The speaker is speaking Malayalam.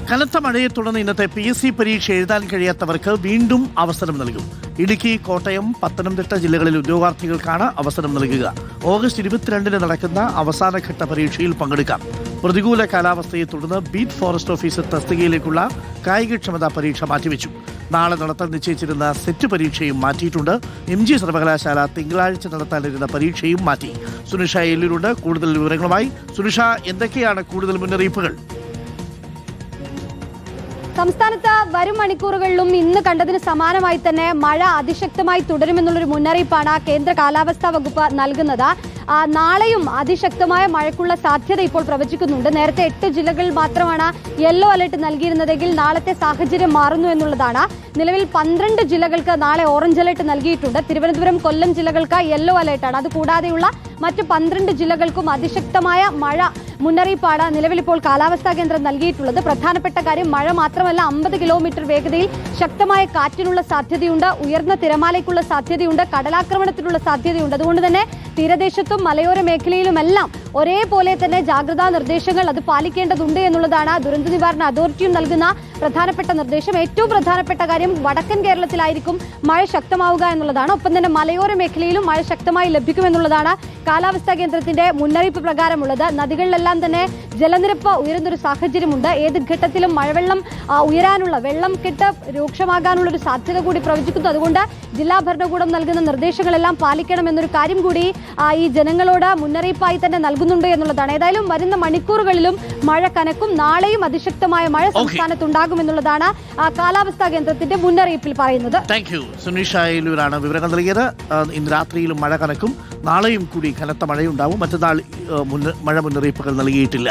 കനത്ത മഴയെ തുടർന്ന് ഇന്നത്തെ PSC പരീക്ഷ എഴുതാൻ കഴിയാത്തവർക്ക് വീണ്ടും അവസരം നൽകും. ഇടുക്കി, കോട്ടയം, പത്തനംതിട്ട ജില്ലകളിൽ ഉദ്യോഗാർത്ഥികൾക്കാണ് അവസരം നൽകുക. ഓഗസ്റ്റ് 22-ന് നടക്കുന്ന അവസാനഘട്ട പരീക്ഷയിൽ പങ്കെടുക്കാം. പ്രതികൂല കാലാവസ്ഥയെ തുടർന്ന് ബീറ്റ് ഫോറസ്റ്റ് ഓഫീസർ തസ്തികയിലേക്കുള്ള കായികക്ഷമതാ പരീക്ഷ മാറ്റിവെച്ചു. നാളെ നടത്താൻ നിശ്ചയിച്ചിരുന്ന സെറ്റ് പരീക്ഷയും മാറ്റിയിട്ടുണ്ട്. MG സർവകലാശാല തിങ്കളാഴ്ച നടത്താനിരുന്ന പരീക്ഷയും മാറ്റി. സുനിഷ എല്ലൂരുണ്ട് കൂടുതൽ വിവരങ്ങളുമായി. സുനിഷ, എന്തൊക്കെയാണ് കൂടുതൽ മുന്നറിയിപ്പുകൾ? സംസ്ഥാനത്ത് വരും മണിക്കൂറുകളിലും ഇന്ന് കണ്ടതിന് സമാനമായി തന്നെ മഴ അതിശക്തമായി തുടരുമെന്നുള്ളൊരു മുന്നറിയിപ്പാണ് കേന്ദ്ര കാലാവസ്ഥാ വകുപ്പ് നൽകുന്നത്. നാളെയും അതിശക്തമായ മഴയ്ക്കുള്ള സാധ്യത ഇപ്പോൾ പ്രവചിക്കുന്നുണ്ട്. നേരത്തെ 8 ജില്ലകളിൽ മാത്രമാണ് യെല്ലോ അലർട്ട് നൽകിയിരുന്നതെങ്കിൽ നാളത്തെ സാഹചര്യം മാറുന്നു എന്നുള്ളതാണ്. നിലവിൽ 12 ജില്ലകൾക്ക് നാളെ ഓറഞ്ച് അലർട്ട് നൽകിയിട്ടുണ്ട്. തിരുവനന്തപുരം, കൊല്ലം ജില്ലകൾക്ക് യെല്ലോ അലർട്ടാണ്. അതുകൂടാതെയുള്ള മറ്റ് 12 ജില്ലകൾക്കും അതിശക്തമായ മഴ മുന്നറിയിപ്പാണ് നിലവിൽ ഇപ്പോൾ കാലാവസ്ഥാ കേന്ദ്രം നൽകിയിട്ടുള്ളത്. പ്രധാനപ്പെട്ട കാര്യം മഴ മാത്രമല്ല, 50 കിലോമീറ്റർ വേഗതയിൽ ശക്തമായ കാറ്റിനുള്ള സാധ്യതയുണ്ട്, ഉയർന്ന തിരമാലയ്ക്കുള്ള സാധ്യതയുണ്ട്, കടലാക്രമണത്തിനുള്ള സാധ്യതയുണ്ട്. അതുകൊണ്ട് തന്നെ തീരദേശത്തും മലയോര മേഖലയിലുമെല്ലാം ഒരേപോലെ തന്നെ ജാഗ്രതാ നിർദ്ദേശങ്ങൾ അത് പാലിക്കേണ്ടതുണ്ട് എന്നുള്ളതാണ് ദുരന്ത നിവാരണ അതോറിറ്റിയും നൽകുന്ന പ്രധാനപ്പെട്ട നിർദ്ദേശം. ഏറ്റവും പ്രധാനപ്പെട്ട കാര്യം വടക്കൻ കേരളത്തിലായിരിക്കും മഴ ശക്തമാവുക എന്നുള്ളതാണ്. ഒപ്പം തന്നെ മലയോര മേഖലയിലും മഴ ശക്തമായി ലഭിക്കുമെന്നുള്ളതാണ് കാലാവസ്ഥാ കേന്ദ്രത്തിന്റെ മുന്നറിയിപ്പ് പ്രകാരമുള്ളത്. നദികളിലെല്ലാം തന്നെ ജലനിരപ്പ് ഉയരുന്നൊരു സാഹചര്യമുണ്ട്. ഏത് ഘട്ടത്തിലും മഴവെള്ളം ഉയരാനുള്ള, വെള്ളം കെട്ട് രൂക്ഷമാകാനുള്ള ഒരു സാധ്യത കൂടി പ്രവചിക്കുന്നു. അതുകൊണ്ട് ജില്ലാ ഭരണകൂടം നൽകുന്ന നിർദ്ദേശങ്ങളെല്ലാം പാലിക്കണമെന്നൊരു കാര്യം കൂടി ഈ ജനങ്ങളോട് മുന്നറിയിപ്പായി തന്നെ നൽകുന്നുണ്ട് എന്നുള്ളതാണ്. ഏതായാലും വരുന്ന മണിക്കൂറുകളിലും മഴ കനക്കും. നാളെയും അതിശക്തമായ മഴ സംസ്ഥാനത്തുണ്ടാകുമെന്നുള്ളതാണ് കാലാവസ്ഥാ കേന്ദ്രത്തിന്റെ മുന്നറിയിപ്പിൽ പറയുന്നത്. സുനിഷ എല്ലൂരാണ് വിവരങ്ങൾ നൽകിയത്. ഇന്ന് രാത്രിയിലും മഴ കനക്കും. നാളെയും കൂടി കനത്ത മഴയുണ്ടാവും. മറ്റന്നാൾ മഴ മുന്നറിയിപ്പുകൾ നൽകിയിട്ടില്ല.